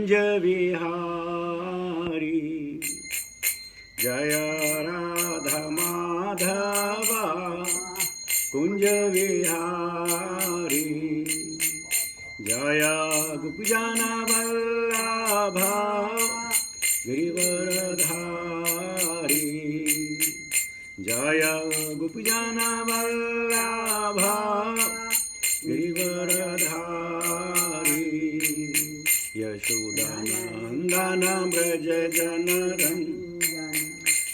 कुंज विहारी जय राधा माधवा कुंज विहारी जय गोपीजन वल्लभा गिरिवरधारी जय गोपीजन वल्लभा गिरिवरधारी यशोदानंदन व्रज जनरंजन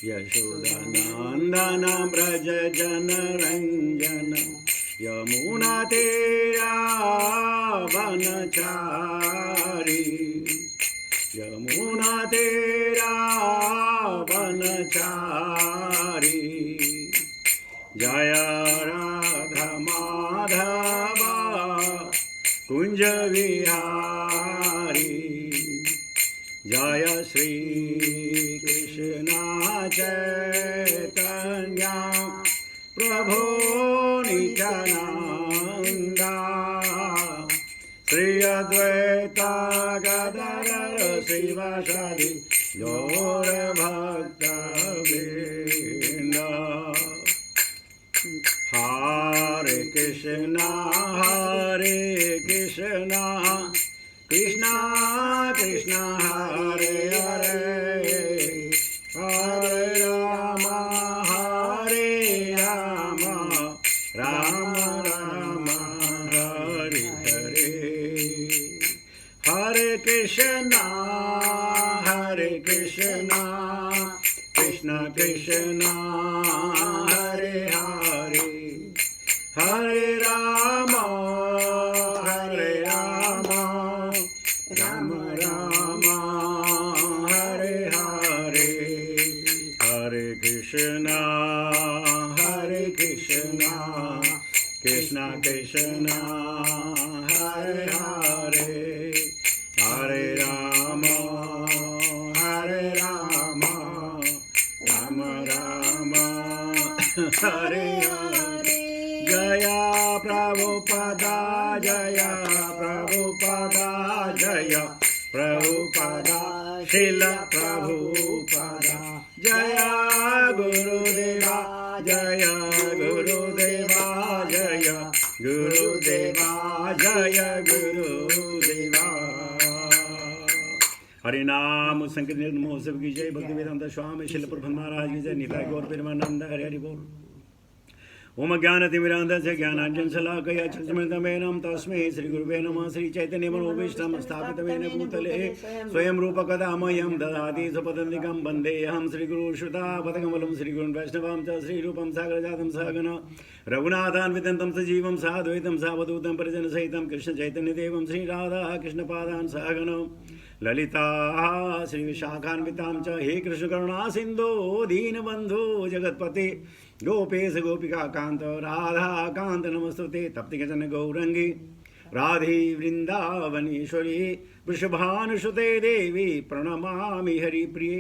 यशोदानंदन व्रज जनरंजन यमुना तेरा बनचारी यमुना तेरा बनचारी जय राधा माधवा कुंज विहारी जय श्री कृष्ण चैतन्य प्रभो नित्यानंदा श्री अद्वैता गदाधर श्रीवासादि गौर भक्तवृंद हरे कृष्णा कृष्णा कृष्णा हरे हरे हरे राम राम राम हरे हरे हरे कृष्णा कृष्णा कृष्णा हरे हरे हरे राम राम राम हरे हरे हरे कृष्णा कृष्णा कृष्णा हरे हरे हरे राम राम राम हरे हरे जय प्रभुपादा जय प्रभुपादा जय प्रभुपादा श्रील प्रभुपादा जय गुरुदेवा जय गुरुदेवा जय गुरुदेवा जय गुरुदेवा हरि नाम संकीर्तन महोत्सव की जय भक्ति वेदांत स्वामी शिल प्रभु महाराज की जय निताय गौर प्रेमानंद हरि हरि बोल ओम ज्ञानतिमिरान्धस्य ज्ञानाञ्जन शलाकया चक्षुर्मिलितमेनं तस्मै श्रीगुरुवे नमः श्री चैतन्य मनोभीष्टं स्थापितमेन भूतले स्वयं रूपकदा मह्यं ददाति स्वपदान्तिकं वन्देऽहं श्रीगुरुं श्रुतापदकमलं श्रीगुरुं वैष्णवां च श्रीरूपं सागरजातं सहगण रघुनाथान्वितं तं सजीवं साद्वैतं सावधूतं परिजनसहितं कृष्णचैतन्यदेवं श्रीराधा कृष्णपादान् सहगण ललिता श्रीविशाखान्वितां च हे कृष्णकरुणा सिन्धो दीनबन्धो जगत्पते गोपेश गोपिका कांत राधा कांत नमस्तुते तप्तिकजन गौरंगी राधे वृंदावनेश्वरी वृषभानुसुते देवी प्रणमामि हरिप्रिये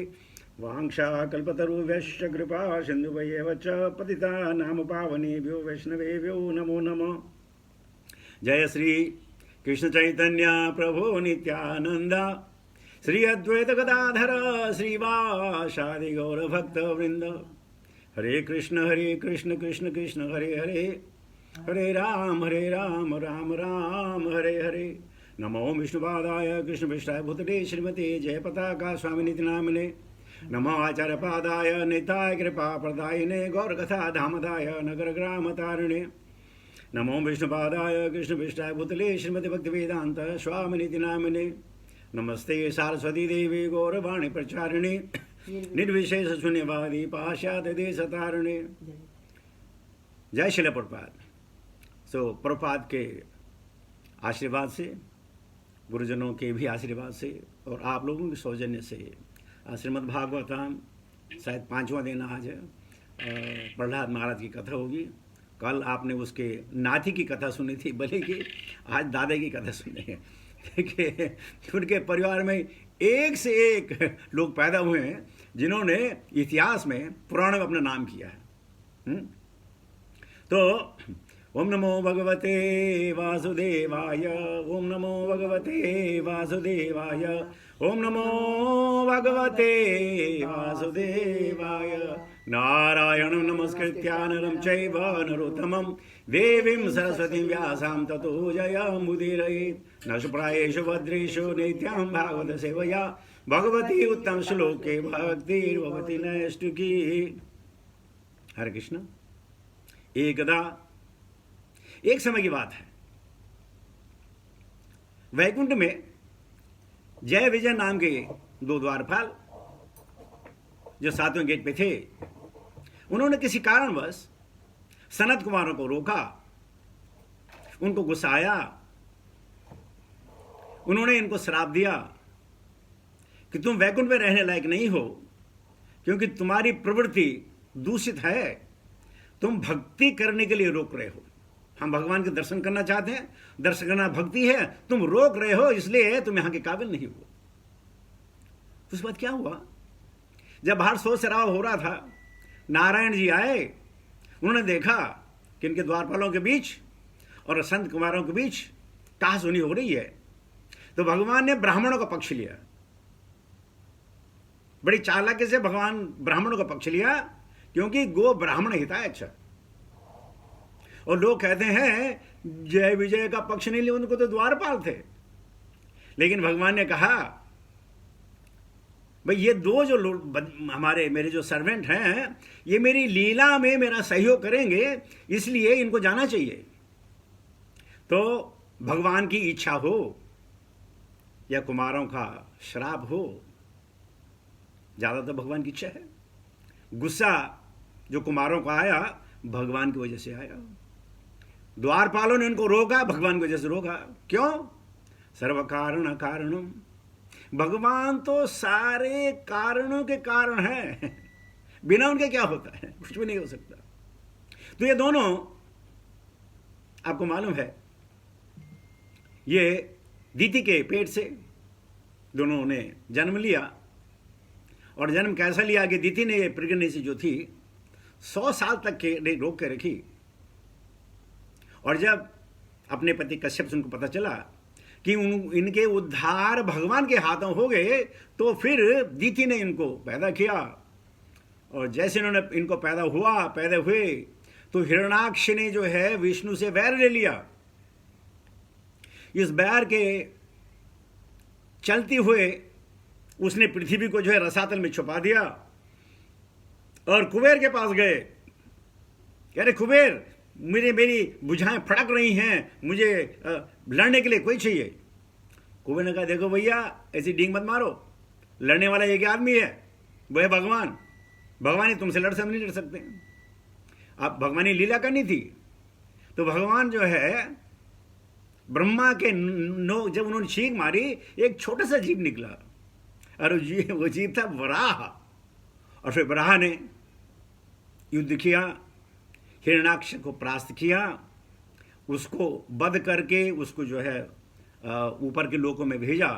वांक्षा कल्पतरुभ्यश्च कृपा सिन्धुभ्येव च पतितानां पावनेभ्यो वैष्णवेभ्यो नमो नमः जय श्री कृष्ण चैतन्य प्रभो नित्यानंद श्री अद्वैत गदाधर श्रीवासादि गौर भक्त वृंद हरे कृष्ण कृष्ण कृष्ण हरे हरे हरे राम राम राम हरे हरे नमो विष्णुपादाय कृष्ण विष्टाय भूतले श्रीमते जय पताका स्वामिनिति नामिने नमो आचार्य पादाय निताय कृपा प्रदायिने गौरकथा धामदाय नगर ग्राम तारिणे नमो विष्णुपादाय कृष्ण विष्टाय भूतले श्रीमते भक्ति वेदांत स्वामिनिति नामिने नमस्ते सारस्वती देवी गौरवाणी प्रचारिणे निर्विशेष शून्यवादी पाश्चात्य देश तारणे जय शिल प्रभुपाद। सो प्रभुपाद के आशीर्वाद से गुरुजनों के भी आशीर्वाद से और आप लोगों के सौजन्य से श्रीमद् भागवतम शायद 5वां दिन आज प्रहलाद महाराज की कथा होगी। कल आपने उसके नाती की कथा सुनी थी, भले कि आज दादा की कथा सुनेंगे। देखिए उनके परिवार में एक से एक लोग पैदा हुए हैं जिन्होंने इतिहास में पुराण में अपना नाम किया है। तो ओम नमो भगवते वासुदेवाय, ओम नमो भगवते वासुदेवाय, ओम नमो भगवते वासुदेवाय। नारायणं नमस्कृत्य नरं चैव नरोत्तमं देवीं सरस्वतीं व्यासां ततो जयमुदीरयेत्। नष्टप्रायेषु भद्रेषु नित्यं भागवत सेवया भगवती उत्तम श्लोके भक्तिर्भवति नैष्ठिकी। हरे कृष्ण। एकदा, एक समय की बात है, वैकुंठ में जय विजय नाम के दो द्वारपाल जो सातवें गेट पे थे, उन्होंने किसी कारणवश सनत कुमारों को रोका, उनको गुस्सा आया। उन्होंने इनको श्राप दिया कि तुम वैकुंठ में रहने लायक नहीं हो, क्योंकि तुम्हारी प्रवृत्ति दूषित है, तुम भक्ति करने के लिए रोक रहे हो। हम भगवान के दर्शन करना चाहते हैं, दर्शन करना भक्ति है, तुम रोक रहे हो, इसलिए तुम यहां के काबिल नहीं हो। उस बात क्या हुआ, जब बाहर शोर शराबा हो रहा था, नारायण जी आए, उन्होंने देखा कि इनके द्वारपालों के बीच और संत कुमारों के बीच कहासुनी हो रही है, तो भगवान ने ब्राह्मणों का पक्ष लिया। बड़ी चालाकी से भगवान ब्राह्मणों का पक्ष लिया, क्योंकि गो ब्राह्मण हिताय अच्छा। और लोग कहते हैं जय विजय का पक्ष नहीं लिया, उनको तो द्वारपाल थे। लेकिन भगवान ने कहा भाई ये दो जो हमारे मेरे जो सर्वेंट हैं, ये मेरी लीला में मेरा सहयोग करेंगे, इसलिए इनको जाना चाहिए। तो भगवान की इच्छा हो या कुमारों का श्राप हो, ज्यादा तो भगवान की इच्छा है। गुस्सा जो कुमारों को आया, भगवान की वजह से आया। द्वारपालों ने उनको रोका, भगवान की वजह से रोका। क्यों? सर्व कारण कारणम, भगवान तो सारे कारणों के कारण है, बिना उनके क्या होता है, कुछ भी नहीं हो सकता। तो ये दोनों, आपको मालूम है, ये दीति के पेट से दोनों ने जन्म लिया। और जन्म कैसा लिया कि दीति ने प्रेगनेंसी जो थी 100 साल तक के रोक के रखी। और जब अपने पति कश्यप से उनको पता चला कि इनके उद्धार भगवान के हाथों हो गए, तो फिर दीति ने इनको पैदा किया। और जैसे इन्होंने इनको पैदा हुए, तो हिरण्याक्ष ने जो है विष्णु से वैर ले लिया। इस बैर के चलते हुए उसने पृथ्वी को जो है रसातल में छुपा दिया और कुबेर के पास गए। अरे कुबेर, मेरी भुजाएं फड़क रही हैं, मुझे लड़ने के लिए कोई चाहिए। कुबेर ने कहा देखो भैया, ऐसी डींग मत मारो, लड़ने वाला एक आदमी है, वो है भगवान। भगवान ही तुमसे लड़ नहीं लड़ सकते। अब भगवान ने लीला करनी थी, तो भगवान जो है ब्रह्मा के जब उन्होंने छींक मारी, एक छोटा सा जीव निकला, और वो जीव था वराह। और फिर वराह ने युद्ध किया, हिरण्याक्ष को परास्त किया, उसको वध करके उसको जो है ऊपर के लोकों में भेजा।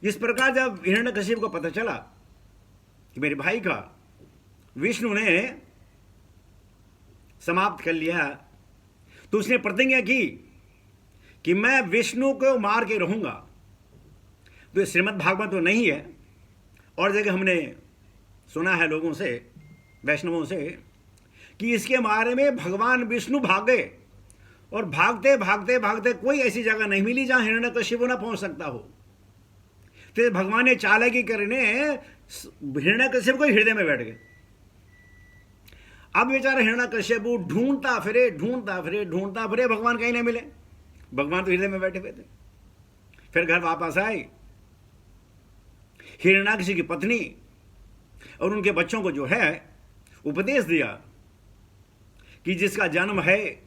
इस प्रकार जब हिरण्यकशिप को पता चला कि मेरे भाई का विष्णु ने समाप्त कर लिया, तो उसने प्रतिज्ञा की कि मैं विष्णु को मार के रहूंगा। तो ये श्रीमद् भागवत तो नहीं है, और जगह हमने सुना है लोगों से, वैष्णवों से, कि इसके बारे में भगवान विष्णु भागे, और भागते भागते भागते कोई ऐसी जगह नहीं मिली जहां हिरण्यकशिप न पहुंच सकता हो। तो भगवान ने चालाकी करने हिरण्यकशिप को हृदय में बैठ गए। अब बेचारा हिरण्यकशिप ढूंढता फिरे, भगवान कहीं नहीं मिले। भगवान तो हृदय में बैठे हुए थे। फिर घर वापस आए, हिरण्याक्ष की पत्नी और उनके बच्चों को जो है उपदेश दिया कि जिसका जन्म है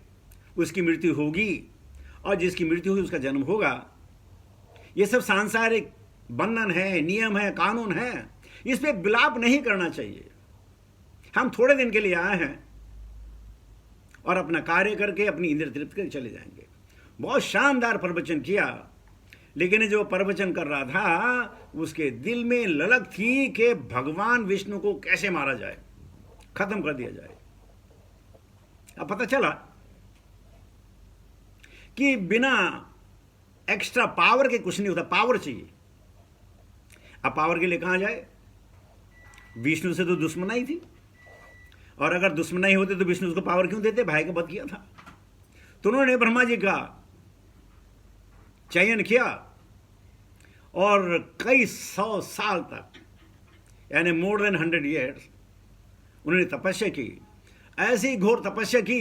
उसकी मृत्यु होगी, और जिसकी मृत्यु हुई उसका जन्म होगा। ये सब सांसारिक बंधन है, नियम है, कानून है, इस पे विलाप नहीं करना चाहिए। हम थोड़े दिन के लिए आए हैं और अपना कार्य करके अपनी इंद्रिय तृप्त करके चले जाएंगे। बहुत शानदार प्रवचन किया, लेकिन जो प्रवचन कर रहा था उसके दिल में ललक थी कि भगवान विष्णु को कैसे मारा जाए, खत्म कर दिया जाए। अब पता चला कि बिना एक्स्ट्रा पावर के कुछ नहीं होता, पावर चाहिए। अब पावर के लिए कहां जाए? विष्णु से तो दुश्मनाई थी, और अगर दुश्मनाई होते तो विष्णु उसको पावर क्यों देते? भाई का वध किया था। तो उन्होंने ब्रह्मा जी का चयन किया और कई 100 साल तक, यानी मोर देन 100 ईयर्स उन्होंने तपस्या की। ऐसी घोर तपस्या की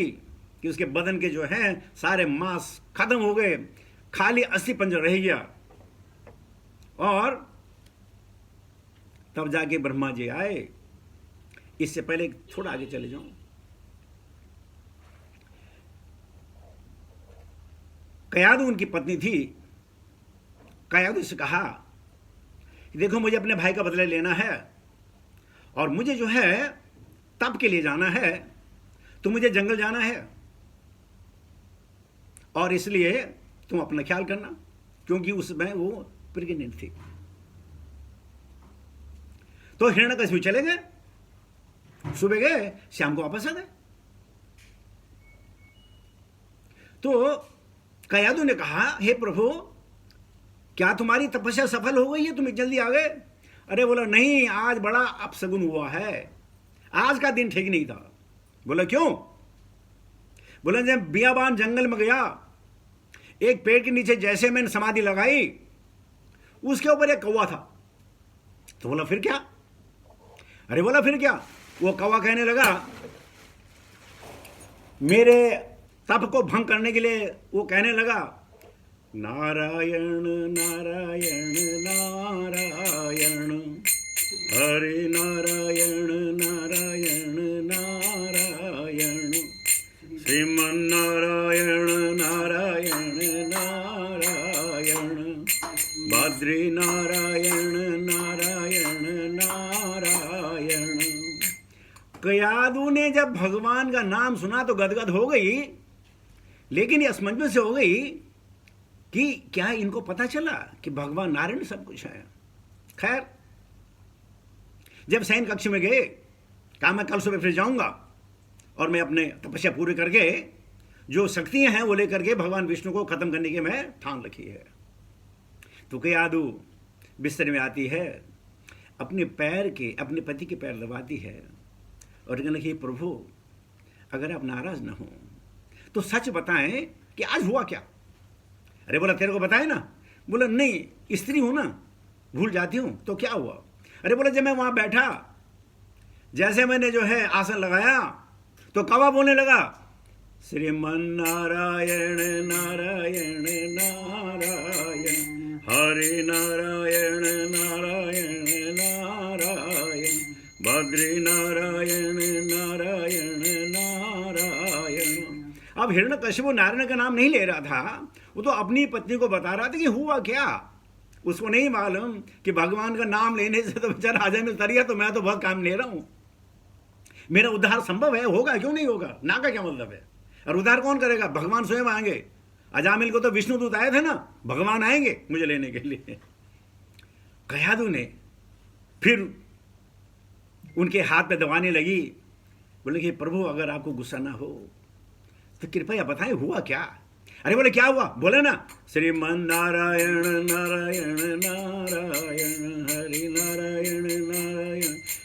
कि उसके बदन के जो हैं सारे मांस खत्म हो गए, खाली अस्थि पंजर रह गया। और तब जाके ब्रह्मा जी आए। इससे पहले थोड़ा आगे चले जाऊं, कयादु उनकी पत्नी थी। कयादु से कहा कि देखो, मुझे अपने भाई का बदला लेना है और मुझे जो है तप के लिए जाना है, तो मुझे जंगल जाना है, और इसलिए तुम अपना ख्याल करना, क्योंकि उसमें वो प्रेग्नेंट थी। तो हिरण्यकशिपु चले गए, सुबह गए, शाम को वापस आ गए। तो कयादु ने कहा, हे प्रभु, क्या तुम्हारी तपस्या सफल हो गई है? तुम जल्दी आ गए? अरे बोला, नहीं, आज बड़ा अपशगुन हुआ है, आज का दिन ठीक नहीं था। बोला, क्यों? बोला, जब बियाबान जंगल में गया, एक पेड़ के नीचे जैसे मैंने समाधि लगाई, उसके ऊपर एक कौवा था। तो बोला, फिर क्या? अरे बोला, फिर क्या? वो कौवा कहने लगा, मेरे तप को भंग करने के लिए वो कहने लगा, नारायण नारायण नारायण, हरे नारायण नारायण नारायण, श्रीमन नारायण नारायण नारायण, बद्री नारायण नारायण नारायण। कयादु ने जब भगवान का नाम सुना तो गदगद हो गई, लेकिन ये असमंजस से हो गई कि क्या इनको पता चला कि भगवान नारायण सब कुछ है। खैर, जब शयन कक्ष में गए, कहा मैं कल सुबह फिर जाऊंगा और मैं अपने तपस्या पूरी करके जो शक्तियां हैं वो लेकर के भगवान विष्णु को खत्म करने की मैं ठान रखी है। तो कयादु बिस्तर में आती है, अपने पति के पैर दबाती है और कहने लगी, प्रभु, अगर आप नाराज ना हो तो सच बताएं कि आज हुआ क्या? अरे बोला, तेरे को बताए ना? बोला, नहीं, स्त्री हूं ना, भूल जाती हूं। तो क्या हुआ? अरे बोला, जब मैं वहां बैठा, जैसे मैंने जो है आसन लगाया तो कौवा बोलने लगा, श्रीमन नारायण नारायण नारायण, हरे नारायण नारायण नारायण, बद्री नारायण नारायण नारायण। अब हिरण्यकशिपु नारायण का नाम नहीं ले रहा था, वो तो अपनी पत्नी को बता रहा था कि हुआ क्या। उसको नहीं मालूम कि भगवान का नाम लेने से तो बेचारा आजा में उतर गया, तो मैं तो बहुत काम ले रहा हूं, मेरा उद्धार संभव है, होगा क्यों नहीं होगा, ना का क्या मतलब है। और उद्धार कौन करेगा? भगवान स्वयं आएंगे। अजामिल को तो विष्णु दूत आए थे ना, भगवान आएंगे मुझे लेने के लिए। कयादु ने फिर उनके हाथ पे दबाने लगी, बोले कि प्रभु, अगर आपको गुस्सा ना हो तो कृपया बताएं हुआ क्या? अरे बोले, क्या हुआ? बोले ना, श्रीमन नारायण नारायण नारायण, हरि नारायण नारायण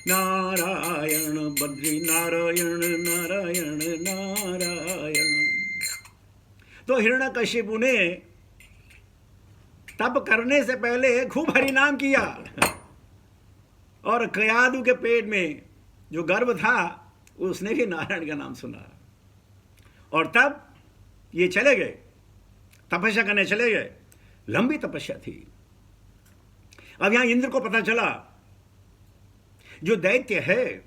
नारायण, बद्री नारायण नारायण नारायण। तो हिरण्यकशिपु ने तप करने से पहले खूब हरि नाम किया, और कयादु के पेट में जो गर्भ था उसने भी नारायण का नाम सुना, और तब ये चले गए, तपस्या करने चले गए। लंबी तपस्या थी। अब यहां इंद्र को पता चला, जो दैत्य है,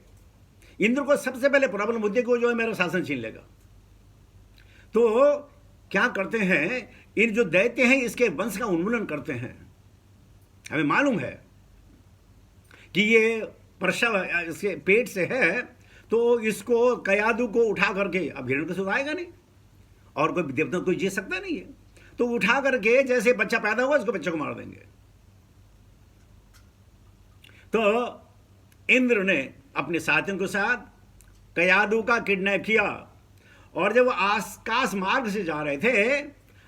इंद्र को सबसे पहले प्रॉब्लम होती है कि वो जो है मेरा शासन छीन लेगा। तो क्या करते हैं, इन जो दैत्य हैं इसके वंश का उन्मूलन करते हैं। हमें मालूम है कि ये प्रसव इसके पेट से है, तो इसको कयादु को उठा करके, अब हिरण्यकशिपु आएगा नहीं और कोई देवता कोई जी सकता नहीं है, तो उठा करके जैसे बच्चा पैदा हुआ इसको बच्चे को मार देंगे। तो इंद्र ने अपने साथियों के साथ कयादु का किडनैप किया, और जब वो आकाश मार्ग से जा रहे थे,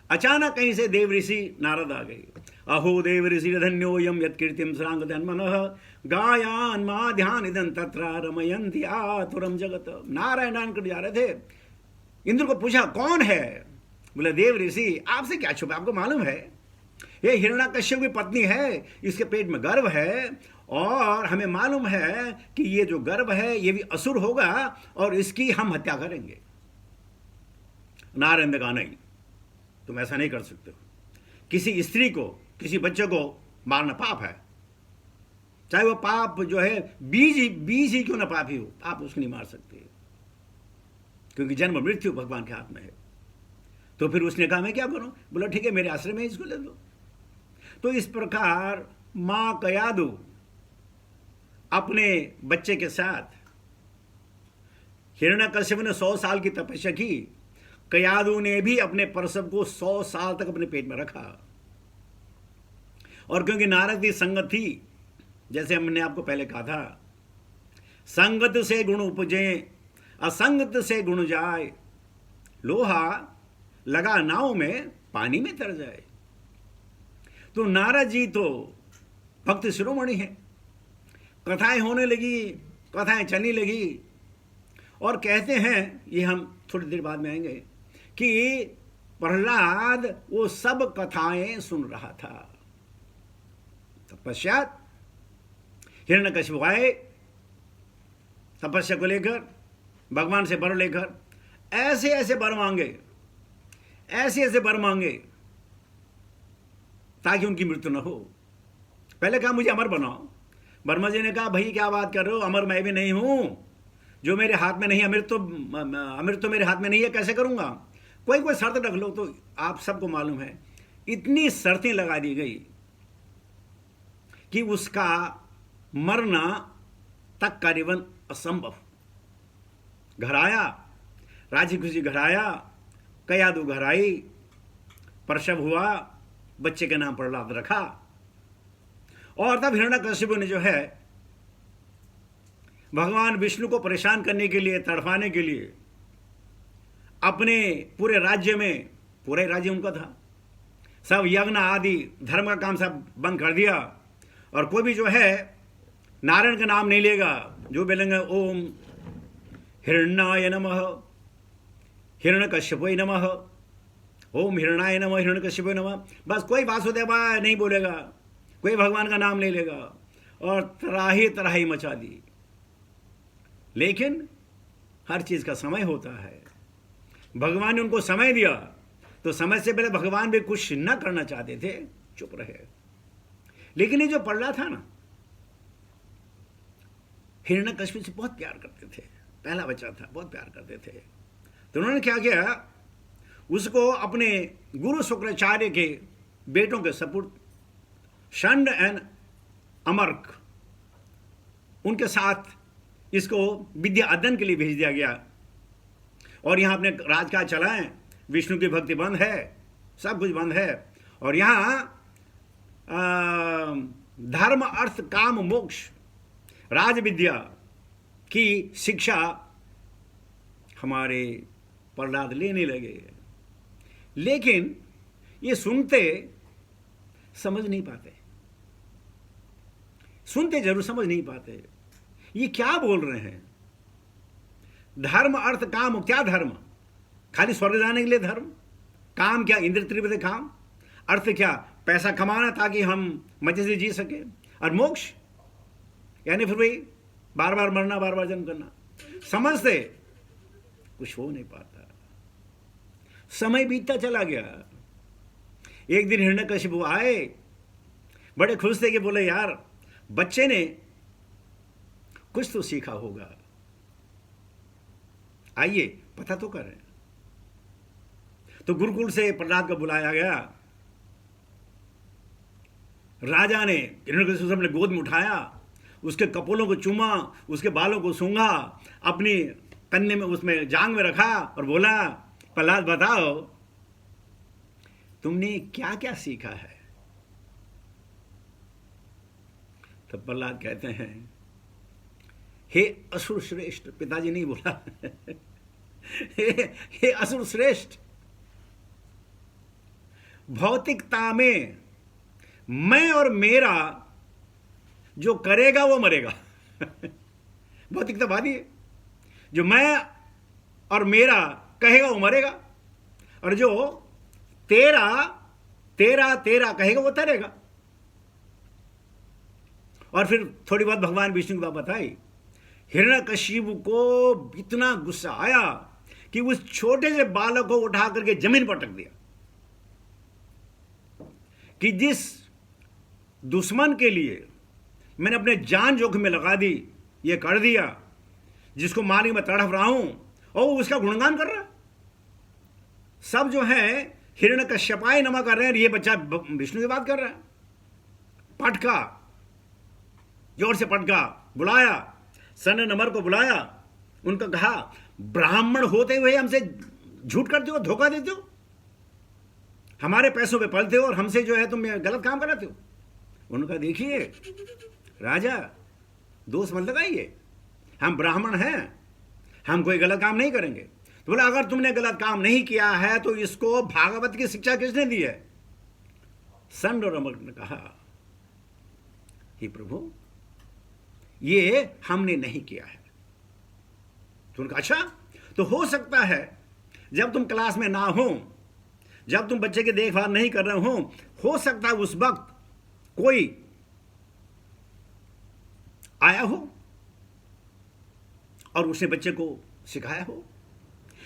अचानक कहीं से देव ऋषि नारद आ गए। अहो देव ऋषि धन्योयम यत्कीर्तिम सरांग धन्मनः गायान मा ध्यान इदं तत्र रमयन्ति आतुरम जगत। नारायण कर जा रहे थे। इंद्र को पूछा कौन है? बोले देव ऋषि, आपसे क्या छुपा, आपको मालूम है ये हिरण्यकश्यप की पत्नी है, इसके पेट में गर्भ है और हमें मालूम है कि ये जो गर्भ है ये भी असुर होगा और इसकी हम हत्या करेंगे। नारायण ने कहा नहीं, तुम ऐसा नहीं कर सकते हो। किसी स्त्री को, किसी बच्चे को मारना पाप है, चाहे वो पाप जो है बीज ही क्यों ना पाप ही हो, आप उसको नहीं मार सकते, क्योंकि जन्म मृत्यु भगवान के हाथ में है। तो फिर उसने कहा मैं क्या करूं? बोला ठीक है, मेरे आश्रम में इसको ले लो। तो इस प्रकार मां कयादु अपने बच्चे के साथ, हिरण्यकश्यप ने 100 साल की तपस्या की, कयादु ने भी अपने प्रसव को 100 साल तक अपने पेट में रखा। और क्योंकि नारद की संगत थी, जैसे हमने आपको पहले कहा था, संगत से गुण उपजे असंगत से गुण जाए, लोहा लगा नाव में पानी में तर जाए। तो नारद जी तो भक्त शिरोमणि हैं, कथाएं होने लगी, कथाएं चलने लगी और कहते हैं, ये हम थोड़ी देर बाद में आएंगे, कि प्रहलाद वो सब कथाएं सुन रहा था। तत्पश्चात हिरण्यकशिपु आए तपस्या को लेकर, भगवान से वर लेकर, ऐसे ऐसे वर मांगे, ऐसे ऐसे वर मांगे ताकि उनकी मृत्यु न हो। पहले कहा मुझे अमर बनाओ। वर्मा जी ने कहा भाई क्या बात कर रहे हो, अमर मैं भी नहीं हूं, जो मेरे हाथ में नहीं, अमृत तो मेरे हाथ में नहीं है, कैसे करूंगा? कोई शर्त रख लो। तो आप सबको मालूम है इतनी शर्तें लगा दी गई कि उसका मरना तक करीबन असंभव। घर आया, राजी खुशी घर आया, कयादु घर आई, प्रसव हुआ, बच्चे के नाम प्रहलाद रखा। और तब हिरण्यकशिपु ने जो है भगवान विष्णु को परेशान करने के लिए, तड़पाने के लिए अपने पूरे राज्य में, पूरे राज्य उनका था, सब यज्ञ आदि धर्म का काम सब बंद कर दिया। और कोई भी जो है नारायण का नाम नहीं लेगा, जो बोलेंगे ओम हिरण्याय नमः, हिरण्यकश्यपाय नमः, ओम हिरण्याय नमः, हिरण्यकश्यपाय नमः, बस कोई वासुदेवाय नहीं बोलेगा, कोई भगवान का नाम नहीं लेगा। और तराही तराही मचा दी। लेकिन हर चीज का समय होता है। भगवान ने उनको समय दिया, तो समय से पहले भगवान भी कुछ न करना चाहते थे, चुप रहे। लेकिन ये जो प्रहलाद था ना, हिरण्यकशिपु से बहुत प्यार करते थे, पहला बच्चा था, बहुत प्यार करते थे। तो उन्होंने क्या किया, उसको अपने गुरु शुक्राचार्य के बेटों के सपुर्द षंड एंड अमर्क, उनके साथ इसको विद्या अध्ययन के लिए भेज दिया गया। और यहाँ अपने राजकाज चलाएं, विष्णु की भक्ति बंद है, सब कुछ बंद है। और यहाँ धर्म अर्थ काम मोक्ष राज विद्या की शिक्षा हमारे प्रहलाद लेने लगे। लेकिन ये सुनते समझ नहीं पाते, सुनते जरूर समझ नहीं पाते ये क्या बोल रहे हैं। धर्म अर्थ काम, क्या धर्म? खाली स्वर्ग जाने के लिए धर्म? काम क्या? इंद्र त्रिविध काम। अर्थ क्या? पैसा कमाना ताकि हम मजे से जी सके। और मोक्ष यानी फिर वही बार बार मरना, बार बार जन्म करना। समझते कुछ हो नहीं पाता। समय बीतता चला गया। एक दिन हिरण्यकशिपु आए, बड़े खुश थे कि बोले यार बच्चे ने कुछ तो सीखा होगा, आइए पता तो करें। तो गुरुकुल से प्रहलाद को बुलाया गया। राजा ने हिरण्यकशिपु अपने गोद में उठाया, उसके कपोलों को चूमा, उसके बालों को सूंघा, अपनी कन्ने में उसमें जांग में रखा और बोला प्रहलाद बताओ तुमने क्या क्या सीखा है। तब प्रहलाद कहते हैं हे असुर श्रेष्ठ, पिताजी नहीं बोला हे असुर श्रेष्ठ, भौतिकता में मैं और मेरा जो करेगा वो मरेगा। भौतिकतावादी है। जो मैं और मेरा कहेगा वो मरेगा, और जो तेरा तेरा तेरा कहेगा वो तरेगा। और फिर थोड़ी बहुत भगवान विष्णु की बात बताई। हिरण्यकशिपु को इतना गुस्सा आया कि उस छोटे से बालक को उठा करके जमीन पर रख दिया, कि जिस दुश्मन के लिए मैंने अपने जान जोखिम में लगा दी, ये कर दिया, जिसको मारने में तड़प रहा हूं, और वो उसका गुणगान कर रहा है। सब जो है हिरण्यकश्यपाय नमः कर रहे हैं, ये बच्चा विष्णु की बात कर रहा है। पटका, जोर से पटका, बुलाया, सन नमर को बुलाया, उनका कहा ब्राह्मण होते हुए हमसे झूठ करते हो, धोखा देते हो, हमारे पैसों पे पलते हो, और हमसे जो है तुम गलत काम कराते हो। उनका देखिए राजा, दोष मत लगाइए, हम ब्राह्मण हैं, हम कोई गलत काम नहीं करेंगे। तो बोला अगर तुमने गलत काम नहीं किया है तो इसको भागवत की शिक्षा किसने दी है? सन और अमर ने कहा हे प्रभु, ये हमने नहीं किया है। तो उनका अच्छा, तो हो सकता है जब तुम क्लास में ना हो, जब तुम बच्चे की देखभाल नहीं कर रहे हो सकता है उस वक्त कोई आया हो और उसने बच्चे को सिखाया हो,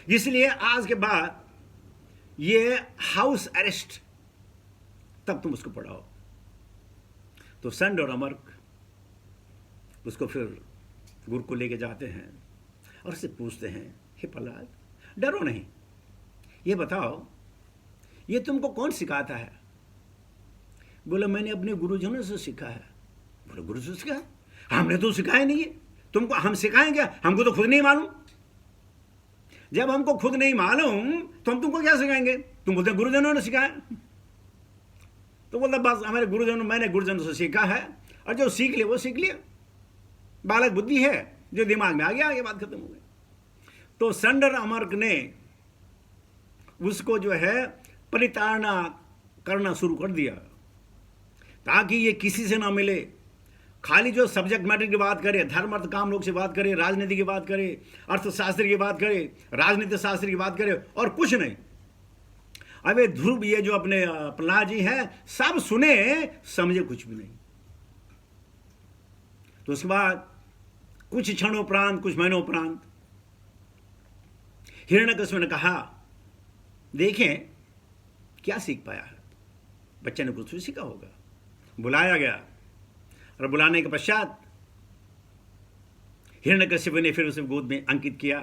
इसलिए आज के बाद ये हाउस अरेस्ट, तब तुम उसको पढ़ाओ। तो संड और अमर्क उसको फिर गुरु को लेके जाते हैं और उससे पूछते हैं, हे प्रहलाद, डरो नहीं, ये बताओ ये तुमको कौन सिखाता है? बोला मैंने अपने गुरुजनों से सीखा है। बोले गुरु से सीखा? हमने तो सिखाया नहीं है तुमको, हम सिखाएं क्या? हमको तो खुद नहीं मालूम। जब हमको खुद नहीं मालूम तो हम तुमको क्या सिखाएंगे? तुम बोलते गुरुजनों ने सिखाया। तो बोलता बस हमारे गुरुजनों, मैंने गुरुजनों से सीखा है, और जो सीख लिया वो सीख लिया, बालक बुद्धि है, जो दिमाग में आ गया आगे बात खत्म हो गई। तो संडर अमर्क ने उसको जो है परिताड़ना करना शुरू कर दिया, ताकि ये किसी से ना मिले, खाली जो सब्जेक्ट मैटर की बात करे, धर्म अर्थ काम लोग से बात करे, राजनीति की बात करे, अर्थशास्त्र की बात करे, राजनीति शास्त्र की बात करे, और कुछ नहीं। अबे ध्रुव ये जो अपने प्रहलाद जी हैं सब सुने, समझे कुछ भी नहीं। तो उसके बाद कुछ क्षणोपरांत, कुछ महीनों हिरण्यकशिपु ने कहा देखें क्या सीख पाया है। बच्चे ने कुछ भी सीखा होगा। बुलाया गया, और बुलाने के पश्चात हिरण्यकशिपु ने फिर उसे गोद में अंकित किया।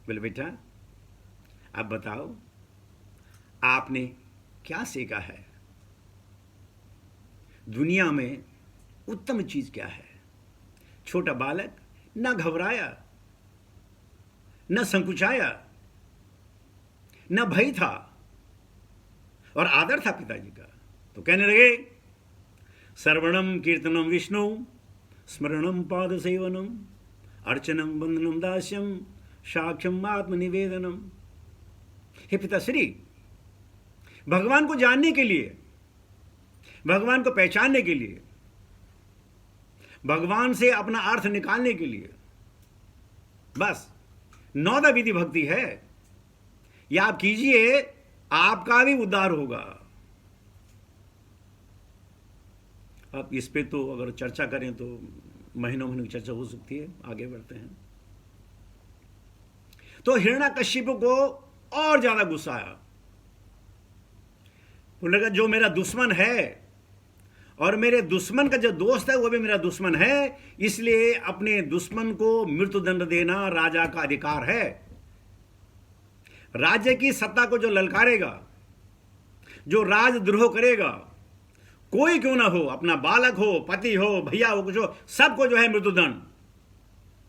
बोले बेटा अब बताओ आपने क्या सीखा है? दुनिया में उत्तम चीज क्या है? छोटा बालक न घबराया, न संकुचाया, न भय था, और आदर था पिताजी का। तो कहने लगे श्रवणम कीर्तनम विष्णु, स्मरणम पाद सेवनम, अर्चनम वंदनम दास्यम, साक्ष्यम आत्मनिवेदनम। हे पिताश्री, भगवान को जानने के लिए, भगवान को पहचानने के लिए, भगवान से अपना अर्थ निकालने के लिए बस 9 विधि भक्ति है। यह आप कीजिए, आपका भी उद्धार होगा। अब इस पे तो अगर चर्चा करें तो महीनों की चर्चा हो सकती है। आगे बढ़ते हैं। तो हिरण्यकशिपु को और ज्यादा गुस्सा आया। उन्होंने कहा जो मेरा दुश्मन है, और मेरे दुश्मन का जो दोस्त है वो भी मेरा दुश्मन है, इसलिए अपने दुश्मन को मृत्युदंड देना राजा का अधिकार है। राज्य की सत्ता को जो ललकारेगा, जो राजद्रोह करेगा, कोई क्यों ना हो, अपना बालक हो, पति हो, भैया हो, कुछ हो, सबको जो है मृत्युदंड।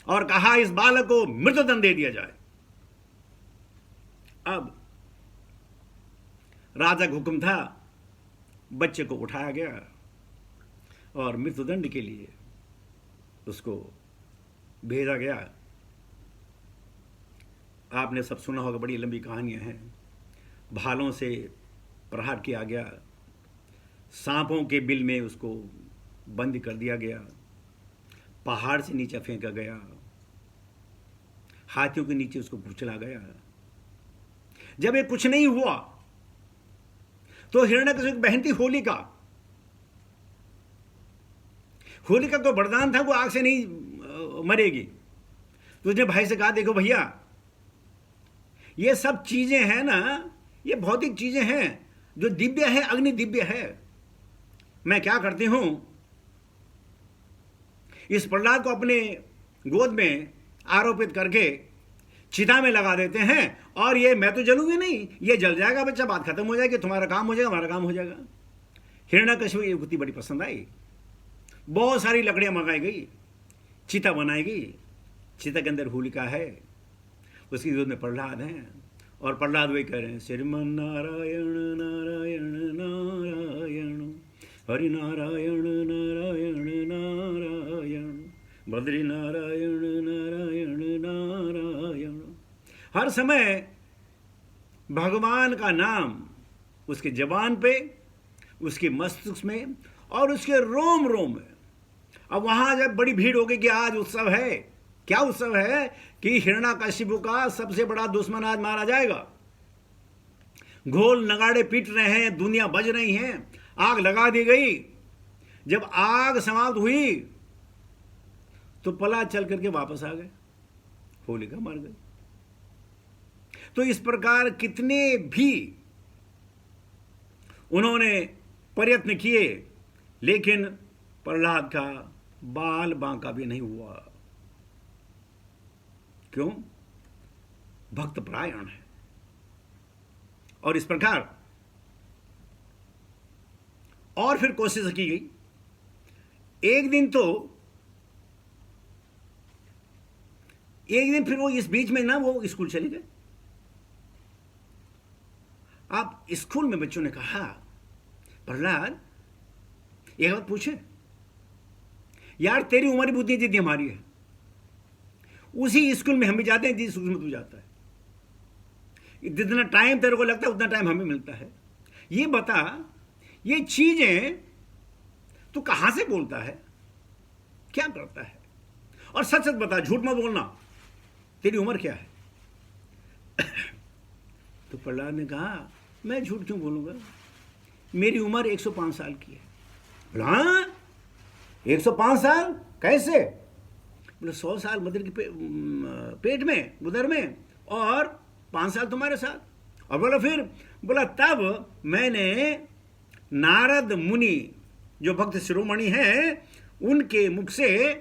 और कहा इस बालक को मृत्युदंड दे दिया जाए। अब राजा का हुक्म था, बच्चे को उठाया गया और मृत्युदंड के लिए उसको भेजा गया। आपने सब सुना होगा, बड़ी लंबी कहानियां हैं। भालों से प्रहार किया गया, सांपों के बिल में उसको बंद कर दिया गया, पहाड़ से नीचे फेंका गया, हाथियों के नीचे उसको कुचला गया। जब ये कुछ नहीं हुआ तो हिरण्यकशिपु की बहन थी होलिका। होलिका को वरदान था वो आग से नहीं मरेगी। तो उसने भाई से कहा, देखो भैया, ये सब चीजें हैं ना, ये भौतिक चीजें हैं, जो दिव्य है, अग्नि दिव्य है। मैं क्या करती हूं, इस प्रहलाद को अपने गोद में आरोपित करके चिता में लगा देते हैं, और ये मैं तो जलूंगी नहीं, ये जल जाएगा बच्चा, बात खत्म हो जाएगी, तुम्हारा काम हो जाएगा, हमारा काम हो जाएगा। हिरण्यकशिपु को ये युक्ति बड़ी पसंद आई। बहुत सारी लकड़ियां मंगाई गई, चिता बनाई गई। चिता के अंदर होलिका है, उसकी गोद में प्रहलाद है, और प्रहलाद वही कह रहे हैं, श्रीमन नारायण नारायण नारायण, हरि नारायण नारायण नारायण, बद्री नारायण नारायण नारायण। हर समय भगवान का नाम उसके जबान पे, उसके मस्तिष्क में और उसके रोम रोम में। अब वहां जब बड़ी भीड़ हो गई कि आज उत्सव है, क्या उत्सव है कि हिरण्यकशिपु का सबसे बड़ा दुश्मन आज मारा जाएगा। ढोल नगाड़े पीट रहे हैं, दुनिया बज रही है, आग लगा दी गई। जब आग समाप्त हुई तो प्रहलाद चल करके वापस आ गए, होलिका मर गई। तो इस प्रकार कितने भी उन्होंने प्रयत्न किए, लेकिन प्रहलाद का बाल बांका भी नहीं हुआ। क्यों? भक्त परायण है। और इस प्रकार और फिर कोशिश की गई। एक दिन फिर वो इस बीच में ना वो स्कूल चले गए। आप स्कूल में बच्चों ने कहा, प्रहलाद एक बात पूछे, यार तेरी उम्र बुद्धि जितनी हमारी है, उसी स्कूल में हम भी जाते हैं जिस स्कूल में तू जाता है। जितना टाइम तेरे को लगता है उतना टाइम हमें मिलता है। ये बता, ये चीजें तू कहां से बोलता है, क्या करता है, और सच सच बता, झूठ मत बोलना, तेरी उम्र क्या है। तो प्रहलाद ने कहा, मैं झूठ क्यों बोलूंगा, मेरी उम्र 105 साल की है। बोला, हाँ 105 साल कैसे? बोले 100 साल मदर के पेट में, उदर में, और 5 साल तुम्हारे साथ। और बोला फिर, बोला तब मैंने नारद मुनि जो भक्त शिरोमणि हैं उनके मुख से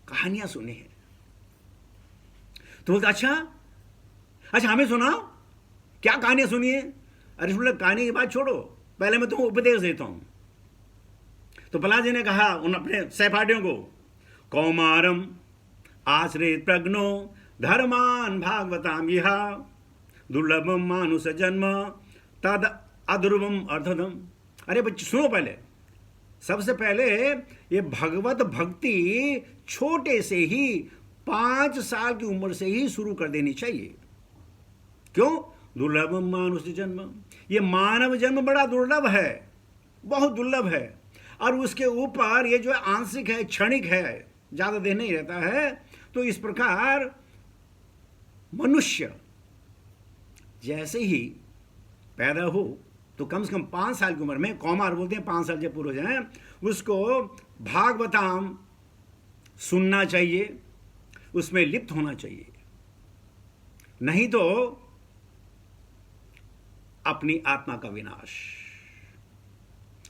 कहानियां सुनी हैं। तो बोलता, अच्छा हमें सुनाओ, क्या कहानियां सुनी है? अरे बोले, कहानी की बात छोड़ो, पहले मैं तुमको उपदेश देता हूं। तो प्रहलाद जी ने कहा उन अपने सहपाठियों को, कौमारम आश्रित प्रज्ञो धर्मान भागवताम यहा दुर्लभम मानुष जन्म तद अध्रुवम अर्धदम। अरे बच्चे सुनो, पहले सबसे पहले ये भगवत भक्ति छोटे से ही 5 साल की उम्र से ही शुरू कर देनी चाहिए। क्यों? दुर्लभम मानुष जन्म, ये मानव जन्म बड़ा दुर्लभ है, बहुत दुर्लभ है, और उसके ऊपर ये जो आंशिक है, क्षणिक है, ज्यादा देर नहीं रहता है। तो इस प्रकार मनुष्य जैसे ही पैदा हो तो कम से कम 5 साल की उम्र में, कौमार बोलते हैं 5 साल जब पूरे हो जाए, उसको भागवताम सुनना चाहिए, उसमें लिप्त होना चाहिए, नहीं तो अपनी आत्मा का विनाश।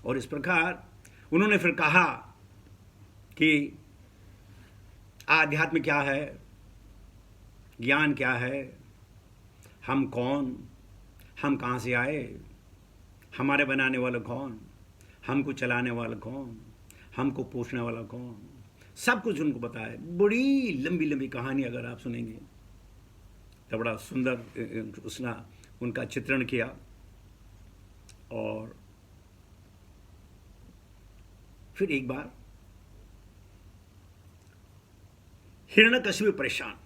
और इस प्रकार उन्होंने फिर कहा कि आध्यात्म क्या है, ज्ञान क्या है, हम कौन, हम कहां से आए, हमारे बनाने वाला कौन, हमको चलाने वाला कौन, हमको पोषने वाला कौन, सब कुछ उनको बताया। बड़ी लंबी लंबी कहानी अगर आप सुनेंगे तो बड़ा सुंदर उसने उनका चित्रण किया। और फिर एक बार हिरण्यकशिपु परेशान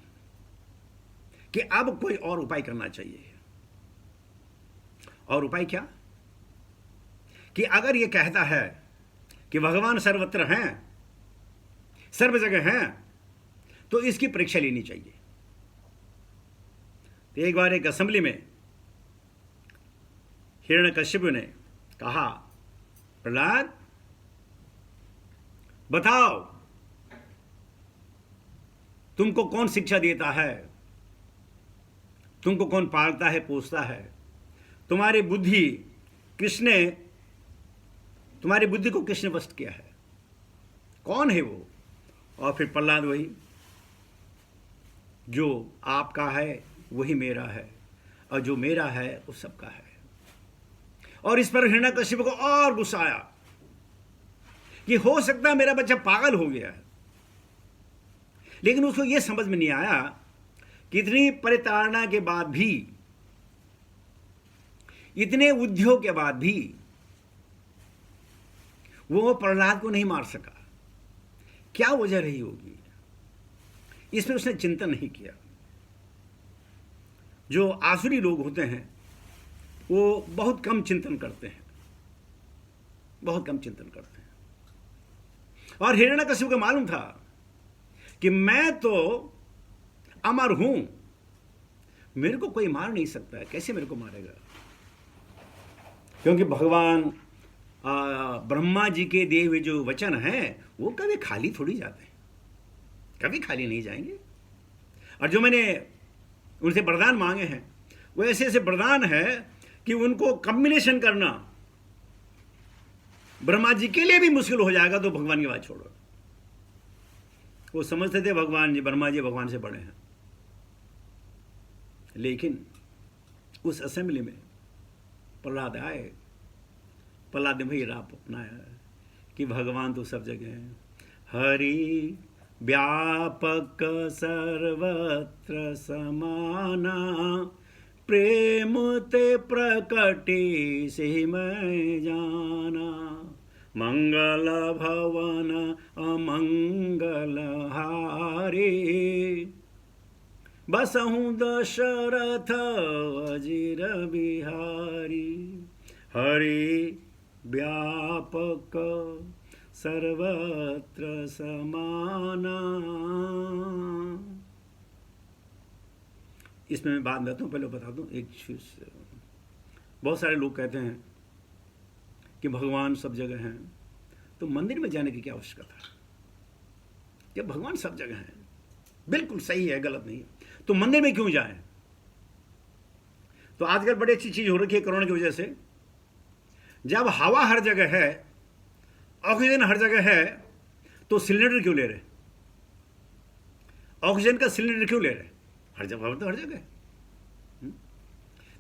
कि अब कोई और उपाय करना चाहिए। और उपाय क्या? कि अगर ये कहता है कि भगवान सर्वत्र हैं, सर्व जगह हैं, तो इसकी परीक्षा लेनी चाहिए। तो एक बार एक असेंबली में हिरण्यकश्यप ने कहा, प्रहलाद बताओ तुमको कौन शिक्षा देता है, तुमको कौन पालता है, पोसता है, तुम्हारी बुद्धि को किसने वश किया है, कौन है वो? और फिर प्रहलाद वही, जो आपका है वही मेरा है, और जो मेरा है वो सबका है। और इस पर हिरण्यकश्यप को और गुस्सा आया कि हो सकता है मेरा बच्चा पागल हो गया है, लेकिन उसको यह समझ में नहीं आया कि इतनी परिताड़ना के बाद भी, इतने उद्योग के बाद भी वो प्रहलाद को नहीं मार सका। क्या वजह रही होगी, इसमें उसने चिंतन नहीं किया। जो आसुरी लोग होते हैं वो बहुत कम चिंतन करते हैं, बहुत कम चिंतन करते हैं। और हिरण्यकश्यप को मालूम था कि मैं तो अमर हूं, मेरे को कोई मार नहीं सकता है, कैसे मेरे को मारेगा? क्योंकि भगवान ब्रह्मा जी के दिए हुए जो वचन हैं वो कभी खाली थोड़ी जाते हैं, कभी खाली नहीं जाएंगे। और जो मैंने उनसे वरदान मांगे हैं वो ऐसे ऐसे वरदान है कि उनको कॉम्बिनेशन करना ब्रह्मा जी के लिए भी मुश्किल हो जाएगा, तो भगवान की बात छोड़ो। वो समझते थे भगवान जी, ब्रह्मा जी भगवान से बड़े हैं, लेकिन उस असेंबली में प्रहलाद आए, प्रहलाद ने वही राह अपनाया कि भगवान तो सब जगह है, हरि व्यापक सर्वत्र समाना, प्रेम ते प्रकटे से मैं जाना, मंगल भवन अमंगल हारे, बसहु दशरथ अजिर बिहारी, हरि व्यापक सर्वत्र समाना। इसमें मैं बात करता हूँ, पहले बता दूँ एक चीज। बहुत सारे लोग कहते हैं कि भगवान सब जगह हैं, तो मंदिर में जाने की क्या आवश्यकता है? जब भगवान सब जगह हैं, बिल्कुल सही है, गलत नहीं है, तो मंदिर में क्यों जाएं? तो आजकल बड़ी अच्छी चीज हो रखी है कोरोना की वजह से। जब हवा हर जगह है, ऑक्सीजन हर जगह है, तो सिलेंडर क्यों ले रहे? ऑक्सीजन का सिलेंडर क्यों ले रहे? हर जगह तो हर जगह।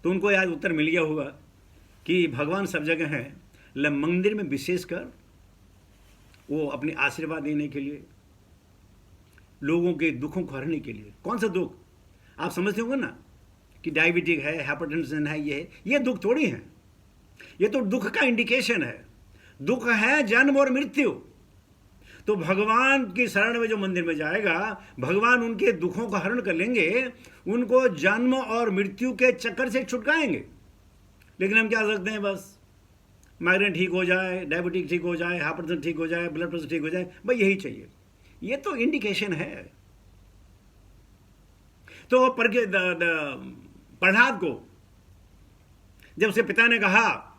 तो उनको आज उत्तर मिल गया होगा कि भगवान सब जगह है, मंदिर में विशेषकर वो अपने आशीर्वाद देने के लिए, लोगों के दुखों को हरने के लिए। कौन सा दुख? आप समझते होंगे ना कि डायबिटिक है, हाइपरटेंशन है, ये दुख थोड़ी है, ये तो दुख का इंडिकेशन है। दुख है जन्म और मृत्यु। तो भगवान की शरण में जो मंदिर में जाएगा, भगवान उनके दुखों का हरण कर लेंगे, उनको जन्म और मृत्यु के चक्कर से छुटकाएंगे। लेकिन हम क्या सकते हैं? बस माइग्रेन ठीक हो जाए, डायबिटिक ठीक हो जाए, हाइपरटेंशन ठीक हो जाए, ब्लड प्रेशर ठीक हो जाए, भाई यही चाहिए। ये तो इंडिकेशन है। तो प्रहलाद को जब उसके पिता ने कहा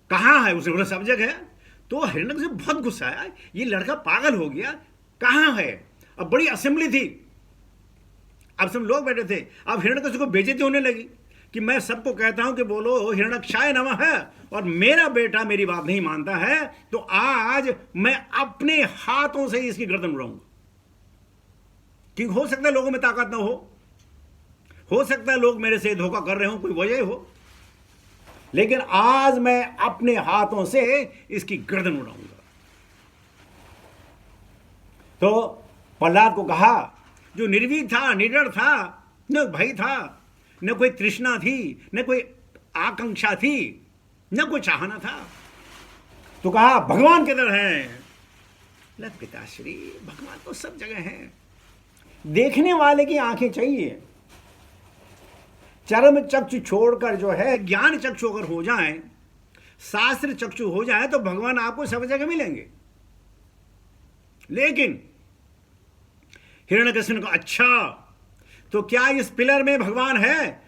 कहां है, उसने बोला सब जगह है, तो हिरण्यकश्यप से बहुत गुस्सा आया, ये लड़का पागल हो गया, कहां है? अब बड़ी असेंबली थी, अब सब लोग बैठे थे, अब हिरण्यकश्यप को बेइज्जती होने लगी कि मैं सबको कहता हूं कि बोलो हिरण्यक्षाय नमः है, और मेरा बेटा मेरी बात नहीं मानता है, तो आज मैं अपने हाथों से इसकी गर्दन उड़ाऊंगा। क्योंकि हो सकता है लोगों में ताकत ना हो सकता है लोग मेरे से धोखा कर रहे हो, कोई वजह हो, लेकिन आज मैं अपने हाथों से इसकी गर्दन उड़ाऊंगा। तो प्रहलाद को कहा, जो निर्भीक था, निडर था, न भय था, न कोई तृष्णा थी, न कोई आकांक्षा थी, न कोई चाहना था, तो कहा भगवान किधर हैं? पिताश्री, भगवान तो सब जगह हैं। देखने वाले की आंखें चाहिए। चरम चक्षु छोड़कर जो है ज्ञान चक्षु अगर हो जाए, शास्त्र चक्षु हो जाए तो भगवान आपको सब जगह मिलेंगे। लेकिन हिरण्यकशिपु को अच्छा तो क्या इस पिलर में भगवान है?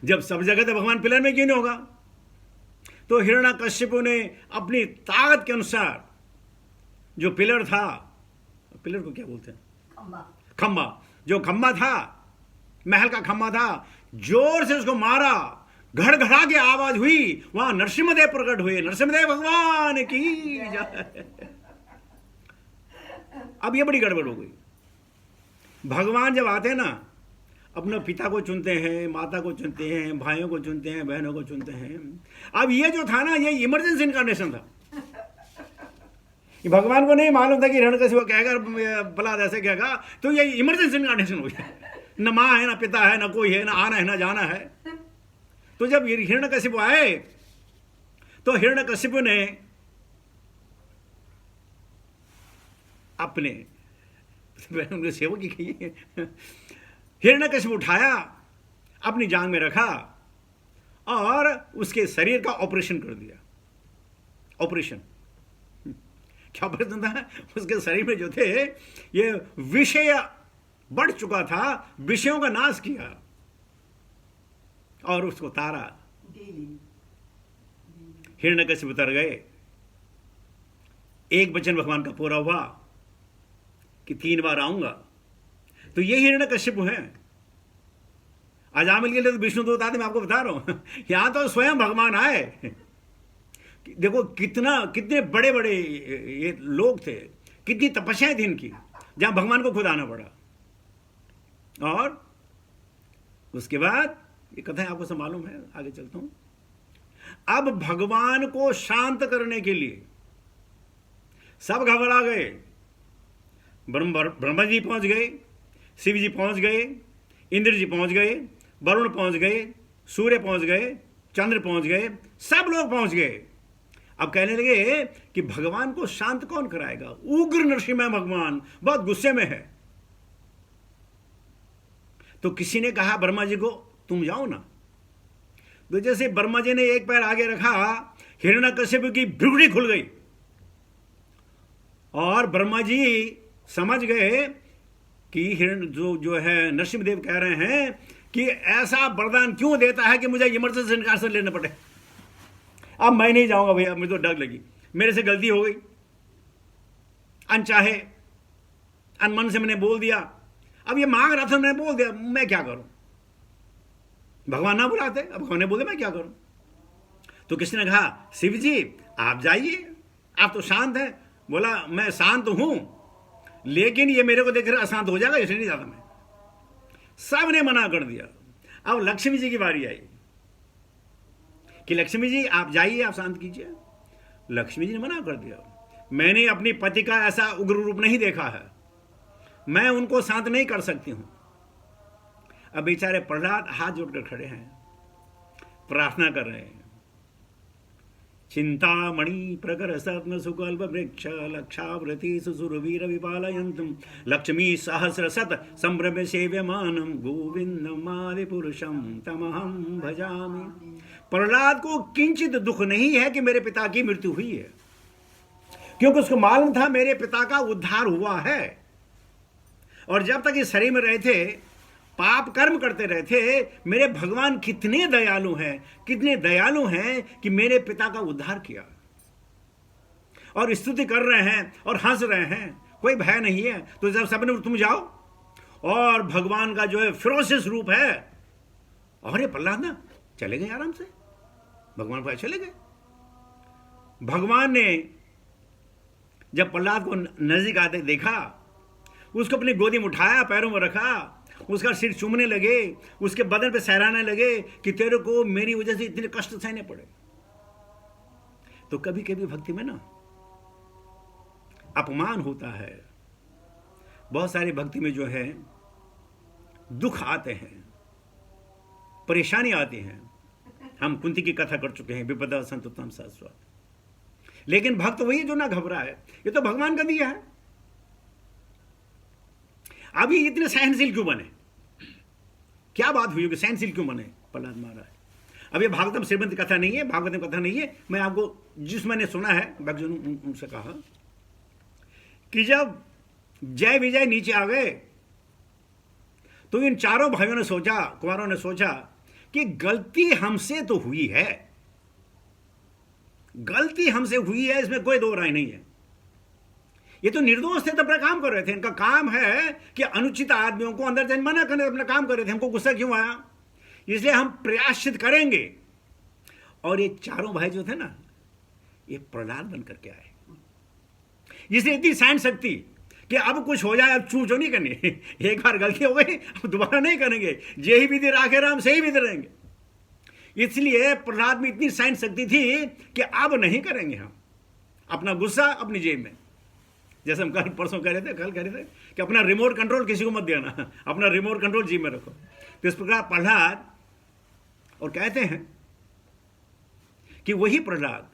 जब सब जगह तो भगवान पिलर में क्यों नहीं होगा? तो हिरण्यकशिपु ने अपनी ताकत के अनुसार जो पिलर था, पिलर को क्या बोलते हैं? खंबा। जो खंबा था, महल का खंबा था, जोर से उसको मारा, घड़घड़ा की आवाज हुई, वहां नरसिंहदेव प्रकट हुए। नरसिंहदेव भगवान की जय। अब ये बड़ी गड़बड़ हो गई। भगवान जब आते हैं ना, अपने पिता को चुनते हैं, माता को चुनते हैं, भाइयों को चुनते हैं, बहनों को चुनते हैं। अब ये जो था ना, ये इमरजेंसी इनकारनेशन था। भगवान को नहीं मालूम था कि हिरण्यकशिपु कहेगा, प्रहलाद ऐसे कहेगा, तो ये इमरजेंसी इनकारनेशन हो गया। न माँ है, न पिता है, न कोई है, न आना है, न जाना है। तो जब हिरण्यकशिपु आए तो हिरण्यकशिपु ने अपने उनके सेवक की हिरण्यकशिपु उठाया, अपनी जांग में रखा और उसके शरीर का ऑपरेशन कर दिया। ऑपरेशन क्या ऑपरेशन था? उसके शरीर में जो थे ये विषय बढ़ चुका था, विषयों का नाश किया और उसको तारा। हिरण्यकशिपु उतर गए। एक वचन भगवान का पूरा हुआ कि 3 बार आऊंगा। तो ये हिरण्यकशिपु है। अजामिल के लिए तो विष्णु दूत आते, मैं आपको बता रहा हूं। यहां तो स्वयं भगवान आए। देखो कितने बड़े बड़े ये लोग थे, कितनी तपस्याएं थी इनकी, जहां भगवान को खुद आना पड़ा। और उसके बाद ये कथा आपको सब मालूम है, आगे चलता हूं। अब भगवान को शांत करने के लिए सब घबरा गए। ब्रह्मा जी पहुंच गए, शिव जी पहुंच गए, इंद्र जी पहुंच गए, वरुण पहुंच गए, सूर्य पहुंच गए, चंद्र पहुंच गए, सब लोग पहुंच गए। अब कहने लगे कि भगवान को शांत कौन कराएगा? उग्र नरसिम्हा भगवान बहुत गुस्से में है। तो किसी ने कहा ब्रह्मा जी को, तुम जाओ ना। तो जैसे ब्रह्मा जी ने एक पैर आगे रखा, हिरण्यकशिपु की भ्रुकुटी खुल गई और ब्रह्मा जी समझ गए कि जो है नरसिंहदेव कह रहे हैं कि ऐसा वरदान क्यों देता है कि मुझे इमरजेंसी इनकारनेशन लेना पड़े। अब मैं नहीं जाऊंगा भैया, मुझे तो डर लगी, मेरे से गलती हो गई, अनचाहे अनमन से मैंने बोल दिया। अब ये मांग रहा था, मैंने बोल दिया, मैं क्या करूं? भगवान ना बुलाते, अब भगवान ने बोले मैं क्या करूं? तो किसी ने कहा शिव जी आप जाइए, आप तो शांत हैं। बोला मैं शांत हूं, लेकिन ये मेरे को देख कर अशांत हो जाएगा, इसलिए नहीं जाता मैं। सब ने मना कर दिया। अब लक्ष्मी जी की बारी आई कि लक्ष्मी जी आप जाइए, आप शांत कीजिए। लक्ष्मी जी ने मना कर दिया, मैंने अपनी पति का ऐसा उग्र रूप नहीं देखा है, मैं उनको शांत नहीं कर सकती हूं। अब बेचारे प्रहलाद हाथ जोड़कर खड़े हैं, प्रार्थना कर रहे हैं। चिंतामणि प्रकर सत्म सुकल्प वृक्ष लक्षावृति सुरवीर विपालयन्तुम लक्ष्मी सहस्र शत संभ्रम सेव्यमानम गोविंदमादि पुरुषम तमहम भजामि। प्रहलाद को किंचित दुख नहीं है कि मेरे पिता की मृत्यु हुई है, क्योंकि उसको मालूम था मेरे पिता का उद्धार हुआ है। और जब तक इस शरीर में रहे थे, पाप कर्म करते रहे थे, मेरे भगवान कितने दयालु हैं, कितने दयालु हैं कि मेरे पिता का उद्धार किया। और स्तुति कर रहे हैं और हंस रहे हैं, कोई भय नहीं है। तो जब सबने तुम जाओ, और भगवान का जो है फिरोसियस रूप है, और ये प्रहलाद ना चले गए आराम से, भगवान पास चले गए। भगवान ने जब प्रहलाद को नजदीक आते देखा, उसको अपनी गोदी में उठाया, पैरों में रखा, उसका सिर चूमने लगे, उसके बदन पे सहराने लगे कि तेरे को मेरी वजह से इतने कष्ट सहने पड़े। तो कभी कभी भक्ति में ना अपमान होता है। बहुत सारी भक्ति में जो है दुख आते हैं, परेशानी आती है। हम कुंती की कथा कर चुके हैं, विपदा संतुतम शाश्वत। लेकिन भक्त वही जो ना घबरा है, ये तो भगवान का दिया है। अभी इतने सहनशील क्यों बने? क्या बात हुई कि सहनशील क्यों बने प्रहलाद महाराज? अब ये भागवतम श्रीमंत कथा नहीं है, भागवतम कथा नहीं है, मैं आपको जिस मैंने सुना है भक्तजन उनसे कहा कि जब जय विजय नीचे आ गए तो इन चारों भाइयों ने सोचा, कुमारों ने सोचा कि गलती हमसे तो हुई है, गलती हमसे हुई है, इसमें कोई दो राय नहीं है। ये तो निर्दोष थे, तो अपना काम कर रहे थे। इनका काम है कि अनुचित आदमियों को अंदर जाने मना करने, अपना काम कर रहे थे। हमको गुस्सा क्यों आया, इसलिए हम प्रायश्चित करेंगे। और ये चारों भाई जो थे ना, ये प्रहलाद बन करके आए। इसलिए इतनी सहन शक्ति कि अब कुछ हो जाए, अब चूचो नहीं करनी। एक बार गलती हो गई, अब दोबारा नहीं करेंगे। जे ही विधि राखे राम, सही विधि रहेंगे। इसलिए प्रहलाद में इतनी सहन शक्ति थी कि अब नहीं करेंगे हम अपना गुस्सा अपनी जेब में। जैसे हम कल परसों कह रहे थे, कल कह रहे थे कि अपना रिमोट कंट्रोल किसी को मत देना, अपना रिमोट कंट्रोल जेब में रखो। तो इस प्रकार प्रहलाद, और कहते हैं कि वही प्रहलाद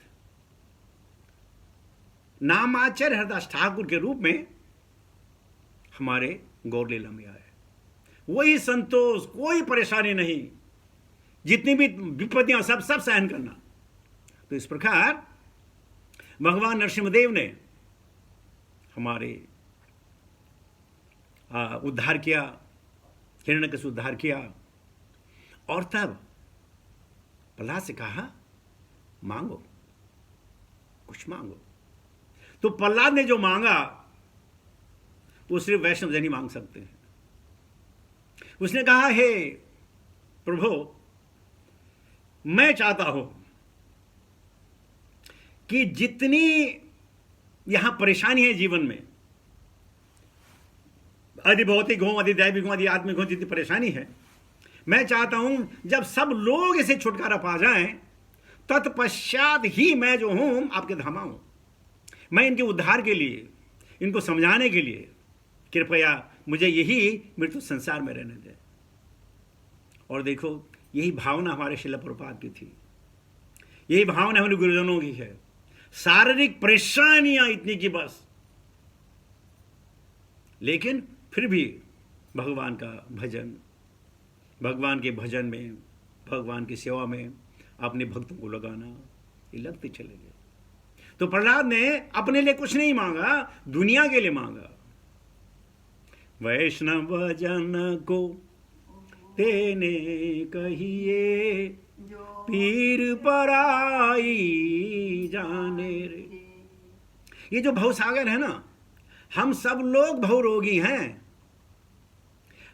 नामाचार्य हरदास ठाकुर के रूप में हमारे गौर लीला में आए। वही संतोष, कोई परेशानी नहीं, जितनी भी विपत्तियां सब सहन करना। तो इस प्रकार भगवान नरसिंहदेव ने हमारे उद्धार किया, हिरण्यकशिपु उद्धार किया। और तब प्रहलाद से कहा मांगो, कुछ मांगो। तो प्रहलाद ने जो मांगा वो सिर्फ वैष्णव जन ही मांग सकते हैं। उसने कहा, हे प्रभु, मैं चाहता हूं कि जितनी यहां परेशानी है जीवन में, आदि भौतिक हो, आदि दैविक हो, आदि आत्मिक हो, जितनी परेशानी है, मैं चाहता हूं जब सब लोग इसे छुटकारा पा जाएं, तत्पश्चात ही मैं जो हूं आपके धाम आऊं। मैं इनके उद्धार के लिए, इनको समझाने के लिए, कृपया मुझे यही मृत्यु संसार में रहने दे। और देखो, यही भावना हमारे श्रील प्रभुपाद की थी, यही भावना हमारे गुरुजनों की है। शारीरिक परेशानियां इतनी की बस, लेकिन फिर भी भगवान का भजन, भगवान के भजन में, भगवान की सेवा में अपने भक्तों को लगाना, ये लगते चले गए। तो प्रहलाद ने अपने लिए कुछ नहीं मांगा, दुनिया के लिए मांगा। वैष्णव जन को तेने कहिए, पीर पराई जाने रे। ये जो भवसागर है ना, हम सब लोग भवरोगी हैं।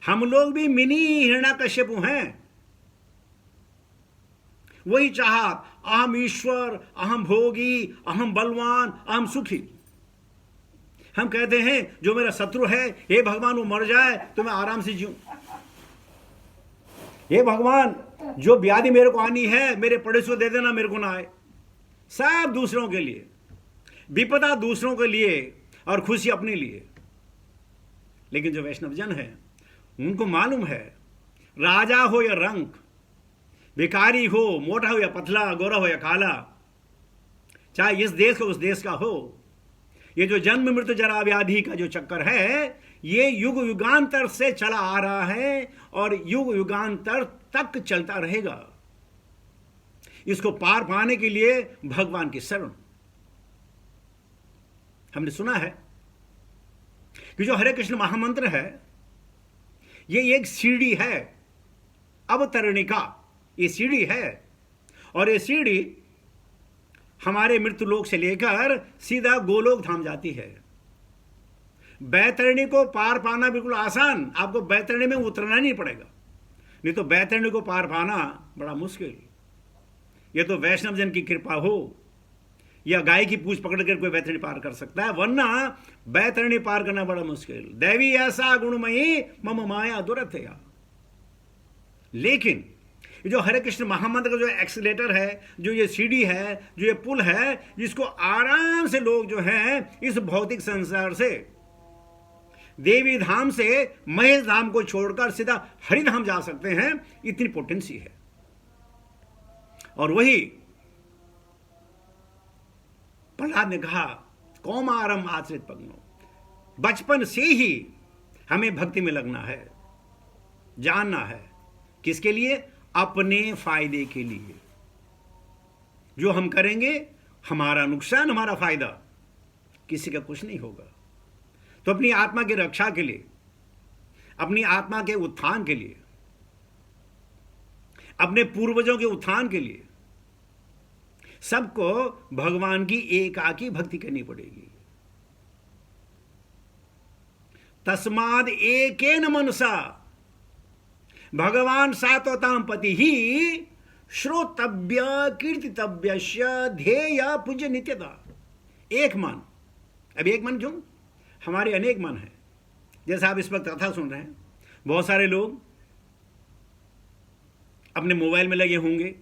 हम लोग भी मिनी हिरण्यकश्यपु हैं। वही चाहत, अहम ईश्वर, अहम भोगी, अहम बलवान, अहम सुखी। हम कहते हैं जो मेरा शत्रु है, हे भगवान वो मर जाए तो मैं आराम से जीऊं। हे भगवान, जो व्याधि मेरे को आनी है, मेरे पड़ोसी को दे देना, मेरे को ना आए। सब दूसरों के लिए, विपदा दूसरों के लिए और खुशी अपने लिए। लेकिन जो वैष्णव जन है, उनको मालूम है, राजा हो या रंक, भिखारी हो, मोटा हो या पतला, गोरा हो या काला, चाहे इस देश का उस देश का हो, ये जो जन्म मृत्यु जरा व्याधि का जो चक्कर है, ये युग युगांतर से चला आ रहा है और युग युगांतर तक चलता रहेगा। इसको पार पाने के लिए भगवान की शरण। हमने सुना है कि जो हरे कृष्ण महामंत्र है, ये एक सीढ़ी है, अवतरणिका। ये सीढ़ी है, और ये सीढ़ी हमारे मृत्यु लोक से लेकर सीधा गोलोक धाम जाती है। बैतरणी को पार पाना बिल्कुल आसान, आपको बैतरणी में उतरना नहीं पड़ेगा, नहीं तो बैतरणी को पार पाना बड़ा मुश्किल। ये तो वैष्णव जन की कृपा हो या गाय की पूंछ पकड़ कर कोई बैतरणी पार कर सकता है, वरना बैतरणी पार करना बड़ा मुश्किल। दैवी ऐसा गुणमयी मम माया दुरथया। लेकिन जो हरे कृष्ण महामंत्र का जो एक्सीलेटर है, जो ये सीढ़ी है, जो ये पुल है, जिसको आराम से लोग जो हैं इस भौतिक संसार से, देवी धाम से महेश धाम को छोड़कर सीधा हरिधाम जा सकते हैं, इतनी पोटेंसी है। और वही प्रहलाद ने कहा, कौमारम आश्रित पग्नो, बचपन से ही हमें भक्ति में लगना है, जानना है। किसके लिए? अपने फायदे के लिए। जो हम करेंगे हमारा नुकसान हमारा फायदा, किसी का कुछ नहीं होगा। तो अपनी आत्मा की रक्षा के लिए, अपनी आत्मा के उत्थान के लिए, अपने पूर्वजों के उत्थान के लिए सबको भगवान की एकाकी भक्ति करनी पड़ेगी। तस्माद एकेन मनसा भगवान सात्वताम पति ही श्रोतव्य कीर्तितव्य ध्येय पूज्य नित्यता। एक मन। अब एक मन क्यों? हमारे अनेक मन हैं। जैसा आप इस वक्त कथा सुन रहे हैं, बहुत सारे लोग अपने मोबाइल में लगे होंगे,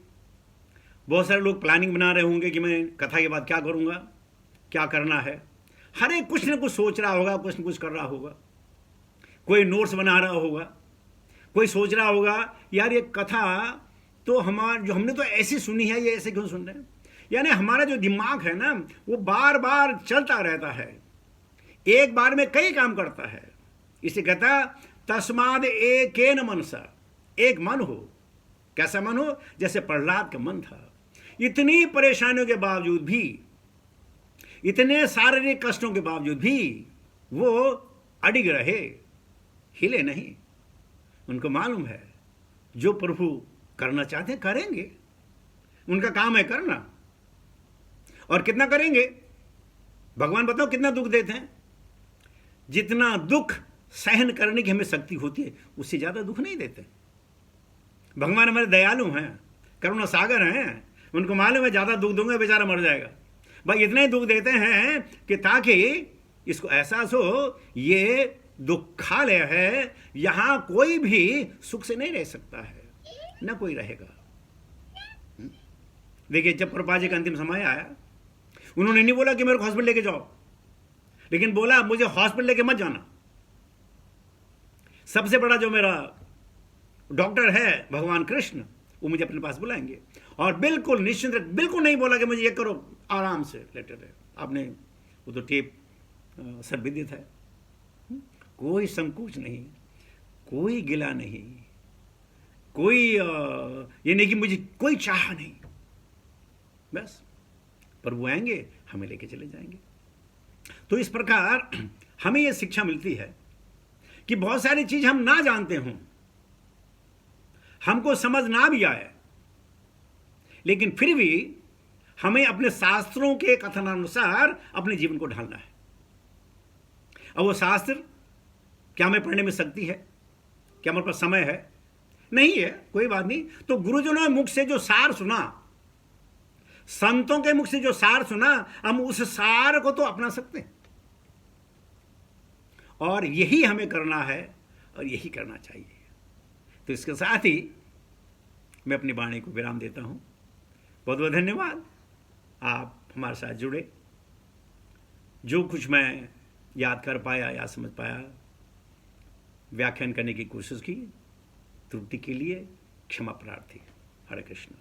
बहुत सारे लोग प्लानिंग बना रहे होंगे कि मैं कथा के बाद क्या करूंगा, क्या करना है। हर एक कुछ न कुछ सोच रहा होगा, कुछ न कुछ कर रहा होगा। कोई नोट्स बना रहा होगा, कोई सोच रहा होगा यार ये कथा तो जो हमने तो ऐसी सुनी है, ये ऐसे क्यों सुन रहे हैं। यानी हमारा जो दिमाग है ना, वो बार बार चलता रहता है, एक बार में कई काम करता है। इसे कहता तस्माद एकेन मनसा, एक मन हो। कैसा मन हो? जैसे प्रहलाद का मन था। इतनी परेशानियों के बावजूद भी, इतने शारीरिक कष्टों के बावजूद भी वो अडिग रहे, हिले नहीं। उनको मालूम है जो प्रभु करना चाहते हैं करेंगे, उनका काम है करना। और कितना करेंगे? भगवान बताओ कितना दुख देते हैं। जितना दुख सहन करने की हमें शक्ति होती है, उससे ज्यादा दुख नहीं देते। भगवान हमारे दयालु हैं, करुणा सागर हैं। उनको मालूम है ज्यादा दुख दूंगा बेचारा मर जाएगा। भाई इतना ही दुख देते हैं कि ताकि इसको एहसास हो ये दुखालय है, यहां कोई भी सुख से नहीं रह सकता है, न कोई रहेगा। देखिए जब प्रभुपाद जी का अंतिम समय आया, उन्होंने नहीं बोला कि मेरे को हॉस्पिटल लेके जाओ, लेकिन बोला मुझे हॉस्पिटल लेके मत जाना। सबसे बड़ा जो मेरा डॉक्टर है भगवान कृष्ण, वो मुझे अपने पास बुलाएंगे। और बिल्कुल निश्चिंत, बिल्कुल नहीं बोला कि मुझे ये करो, आराम से लेटे रहे। आपने वो तो टेप सब विदित है। कोई संकोच नहीं, कोई गिला नहीं, कोई ये नहीं कि मुझे कोई चाह नहीं। बस प्रभु आएंगे, हमें लेके चले जाएंगे। तो इस प्रकार हमें यह शिक्षा मिलती है कि बहुत सारी चीज हम ना जानते हों, हमको समझ ना भी आए, लेकिन फिर भी हमें अपने शास्त्रों के कथनानुसार अपने जीवन को ढालना है। अब वो शास्त्र क्या हमें पढ़ने में शक्ति है? क्या हमारे पास समय है? नहीं है, कोई बात नहीं। तो गुरुजनों के मुख से जो सार सुना, संतों के मुख से जो सार सुना, हम उस सार को तो अपना सकते हैं। और यही हमें करना है और यही करना चाहिए। तो इसके साथ ही मैं अपनी वाणी को विराम देता हूं। बहुत बहुत धन्यवाद, आप हमारे साथ जुड़े। जो कुछ मैं याद कर पाया या समझ पाया, व्याख्यान करने की कोशिश की, त्रुटि के लिए क्षमा प्रार्थी। हरे कृष्ण।